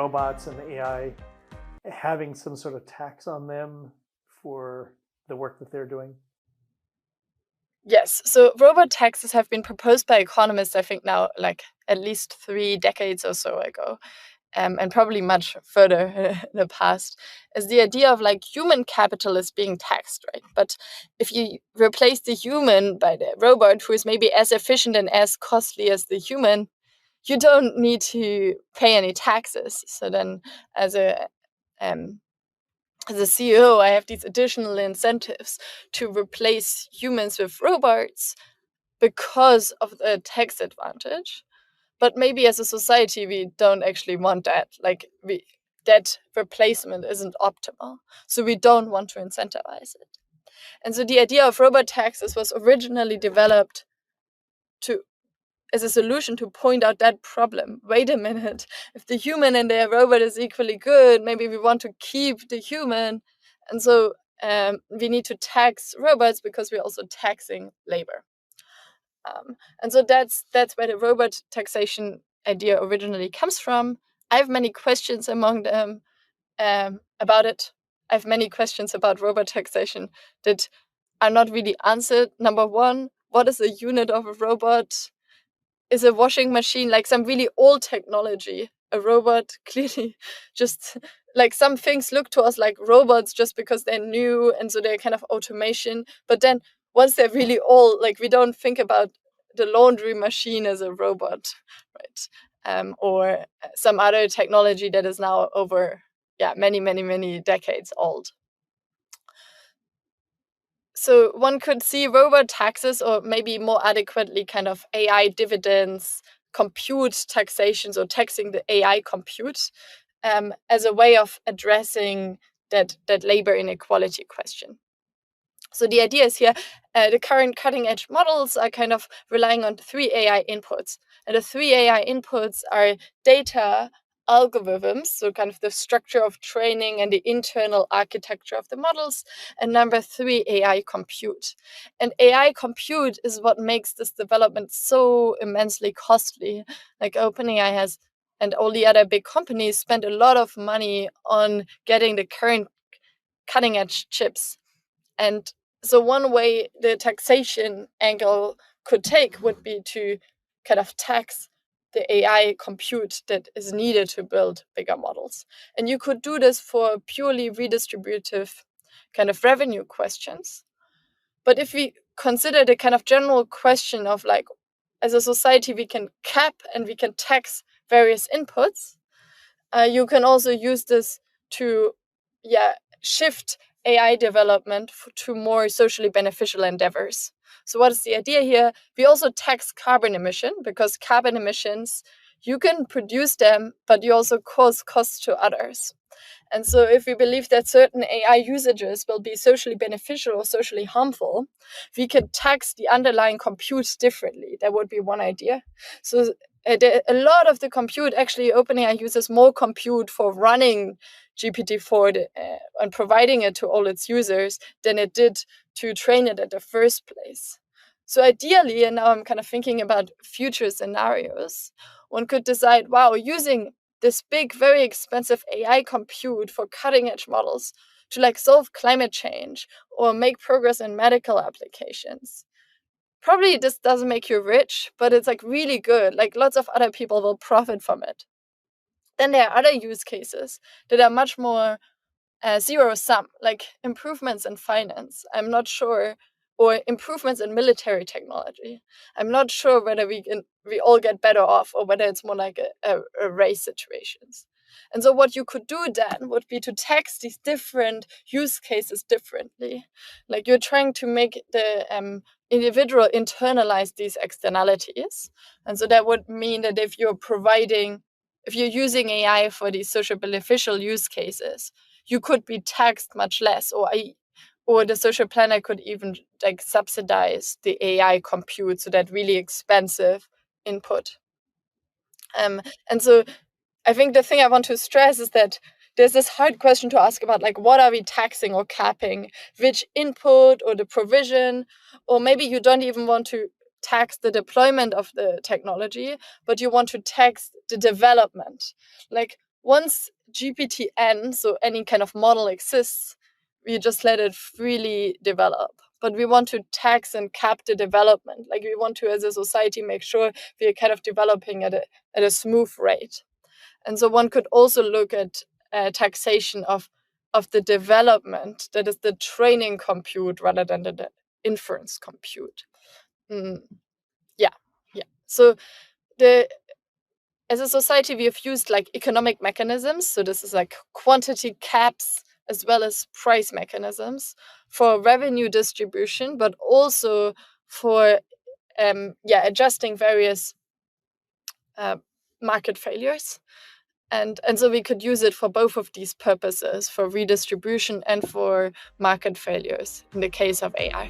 robots and the AI having some sort of tax on them for the work that they're doing? Yes, so robot taxes have been proposed by economists, I think now like at least 3 decades or so ago, and probably much further in the past, is the idea of like human capital is being taxed, right? But if you replace the human by the robot who is maybe as efficient and as costly as the human, you don't need to pay any taxes. So then as a um, as a CEO, I have these additional incentives to replace humans with robots because of the tax advantage. But maybe as a society, we don't actually want that. That replacement isn't optimal. So we don't want to incentivize it. And so the idea of robot taxes was originally developed to as a solution to point out that problem. Wait a minute, if the human and the robot is equally good, maybe we want to keep the human. And so we need to tax robots because we're also taxing labor. And so that's where the robot taxation idea originally comes from. I have many questions among them about it. I have many questions about robot taxation that are not really answered. Number one, what is a unit of a robot? Is a washing machine like some really old technology? A robot clearly just like some things look to us like robots just because they're new and so they're kind of automation. But then once they're really old, like we don't think about the laundry machine as a robot, right? Or some other technology that is now over many decades old. So one could see robot taxes, or maybe more adequately kind of AI dividends, compute taxations, or taxing the AI compute as a way of addressing that labor inequality question. So the idea is here, the current cutting edge models are kind of relying on 3 AI inputs. And the 3 AI inputs are data, algorithms, so kind of the structure of training and the internal architecture of the models, and number 3, AI compute. And AI compute is what makes this development so immensely costly. Like OpenAI has, and all the other big companies spend a lot of money on getting the current cutting edge chips. And so one way the taxation angle could take would be to kind of tax the AI compute that is needed to build bigger models. And you could do this for purely redistributive kind of revenue questions. But if we consider the kind of general question of like, as a society, we can cap and we can tax various inputs, you can also use this to shift AI development to more socially beneficial endeavors. So what is the idea here? We also tax carbon emission because carbon emissions, you can produce them, but you also cause costs to others. And so if we believe that certain AI usages will be socially beneficial or socially harmful, we could tax the underlying compute differently. That would be one idea. So a lot of the compute, actually OpenAI uses more compute for running GPT-4 and providing it to all its users than it did to train it at the first place. So ideally, and now I'm kind of thinking about future scenarios, one could decide, wow, using this big, very expensive AI compute for cutting edge models to like solve climate change or make progress in medical applications. Probably this doesn't make you rich, but it's like really good. Like lots of other people will profit from it. Then there are other use cases that are much more zero sum, like improvements in finance. I'm not sure, or improvements in military technology. I'm not sure whether we all get better off or whether it's more like a race situations. And so what you could do then would be to tax these different use cases differently. Like you're trying to make the individual internalize these externalities. And so that would mean that if you're using AI for these social beneficial use cases, you could be taxed much less, or the social planner could even like subsidize the AI compute, so that really expensive input. And so I think the thing I want to stress is that there's this hard question to ask about, like, what are we taxing or capping? Which input or the provision? Or maybe you don't even want to tax the deployment of the technology, but you want to tax the development. Like, once GPTN, so any kind of model exists, we just let it freely develop. But we want to tax and cap the development. Like we want to, as a society, make sure we are kind of developing at a smooth rate. And so one could also look at taxation of the development, that is the training compute rather than the inference compute. Yeah. So as a society, we have used like economic mechanisms. So this is like quantity caps as well as price mechanisms for revenue distribution, but also for adjusting various market failures. And so we could use it for both of these purposes, for redistribution and for market failures in the case of AI.